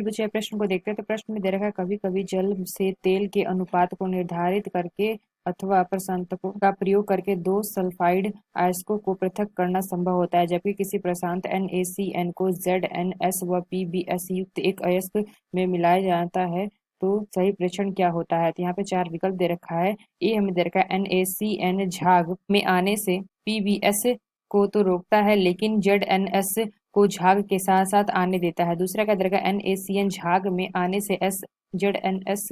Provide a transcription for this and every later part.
अगले बचे प्रश्न को देखते हैं। तो प्रश्न में दे रखा है कभी कभी जल से तेल के अनुपात को निर्धारित करके अथवा प्रशांतकों का प्रयोग करके दो सल्फाइड अयस्कों को पृथक करना संभव होता है, जबकि किसी प्रशांत NaCN को ZnS व PbS युक्त एक अयस्क में मिलाया जाता है तो सही प्रेक्षण क्या होता है। तो यहाँ पे चार विकल्प दे रखा है। ए हमें दे रखा है NaCN झाग में आने से PbS को तो रोकता है लेकिन ZnS को झाग के साथ साथ आने देता है। दूसरा का दे रखा है NaCN झाग में आने से ZnS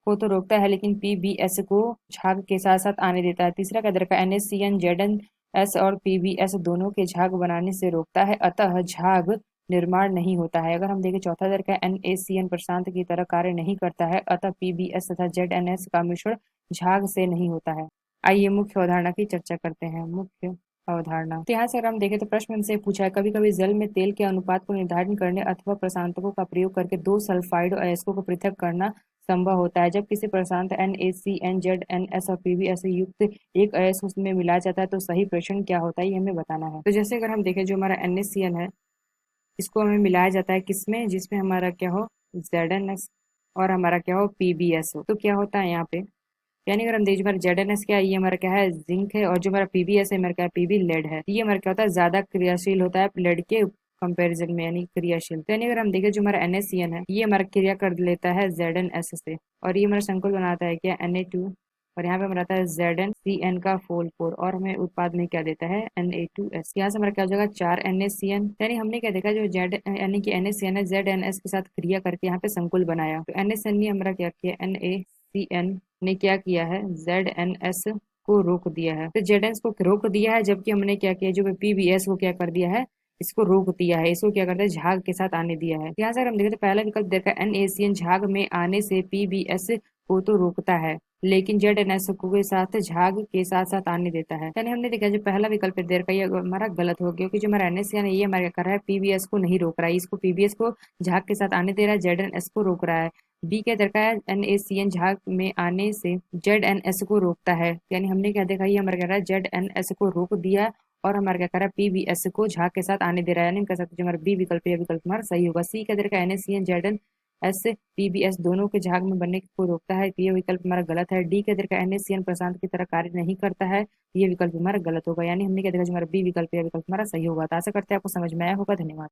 को तो रोकता है लेकिन PbS को झाग के साथ साथ आने देता है। तीसरा का दे रखा है NaCN ZnS और PbS दोनों के झाग बनाने से रोकता है, अतः झाग निर्माण नहीं होता है। अगर हम देखें चौथा दर का NaCN प्रशांत की तरह कार्य नहीं करता है, अतः PbS तथा ZnS का मिश्रण झाग से नहीं होता है। आइए मुख्य अवधारणा की चर्चा करते हैं। मुख्य अवधारणा। तो यहाँ से अगर हम देखें तो प्रश्न इनसे पूछा है कभी कभी जल में तेल के अनुपात को निर्धारित करने अथवा प्रशांतकों का प्रयोग करके दो सल्फाइड अयस्कों को पृथक करना संभव होता है। जब किसी प्रशांत NaCN ZnS और PbS युक्त एक अयस्क उसमें मिलाया जाता है तो सही प्रेक्षण क्या होता है, ये हमें बताना है। तो जैसे अगर हम देखें जो हमारा NaCN है इसको हमें मिलाया जाता है किसमें, जिसमें हमारा क्या हो ZnS और हमारा क्या हो PbS हो। तो क्या होता है यहाँ पे, यानी अगर हम देखिए हमारा ZnS क्या है, ये हमारा क्या है जिंक है, और जो हमारा PbS है हमारा क्या है Pb लेड है। ये हमारा क्या होता है ज्यादा क्रियाशील होता है लेड के कंपैरिजन में, यानी क्रियाशील। तो यानी अगर हम देखें जो हमारा NaCN है ये हमारा क्रिया कर लेता है ZnS से, और ये हमारा संकुल बनाता है क्या Na2, और यहाँ पे हमारा आता है ZnCN का फोल 4, और हमें उत्पाद में क्या देता है Na2S। यहाँ से हमारा क्या हो जाएगा 4 NaCN। यानी हमने क्या देखा जो Z यानी कि NaCN है ZnS के साथ क्रिया करके यहाँ पे संकुल बनाया। तो NaCN ने हमारा क्या किया, NaCN ने क्या किया है ZnS को रोक दिया है। तो ZnS को रोक दिया है, जबकि हमने क्या किया जो PbS को क्या कर दिया है, इसको रोक दिया है, इसको क्या करता है झाग के साथ आने दिया है। यहाँ से अगर हम देखें तो पहला विकल्प देखा NaCN झाग में आने से PbS को तो रोकता है लेकिन ZnS को के साथ झाग के साथ साथ आने देता है। यानी हमने देखा जो पहला विकल्प है देर का ये हमारा गलत हो गया, क्योंकि जो हमारा NaCN है ये हमारा क्या कर रहा है PbS को नहीं रोक रहा है, इसको PbS को झाग के साथ आने दे रहा है, ZnS को रोक रहा है। बी क्या दरका है NaCN झाग में आने से ZnS को रोकता है, यानी हमने क्या देखा ये हमारा कह रहा है ZnS को रोक दिया और हमारा क्या कर रहा है PbS को झाग के साथ आने दे रहा है। यानी हम कह सकते हैं जो हमारा बी विकल्प है विकल्प हमारा सही होगा। सी क्या दरका है NaCN ZnS PbS दोनों के झाग में बनने को रोकता है, ये विकल्प हमारा गलत है। डी के दरका NaCN प्रशांत की तरह कार्य नहीं करता है, ये विकल्प हमारा गलत होगा। यानी हमने क्या देखा जो हमारा बी विकल्प है विकल्प हमारा सही होगा। तो आशा करते हैं आपको समझ में आया होगा। धन्यवाद।